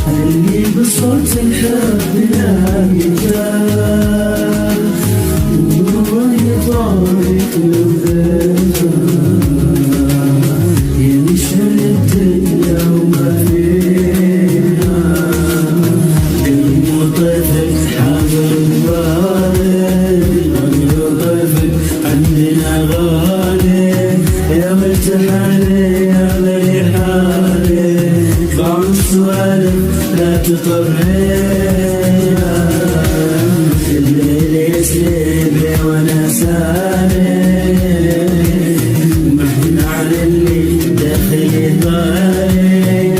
اللي بصوت الحب لاقيتها والله يطارق لذيتها ينشر الدنيا وما فيها المطرف حاضر الوالد المطرف عندنا غالي يا مرتحالي يا مريحالي ضع السوالف لا تطريها الليل يسلي وانا سالي محن على اللي داخلي طالي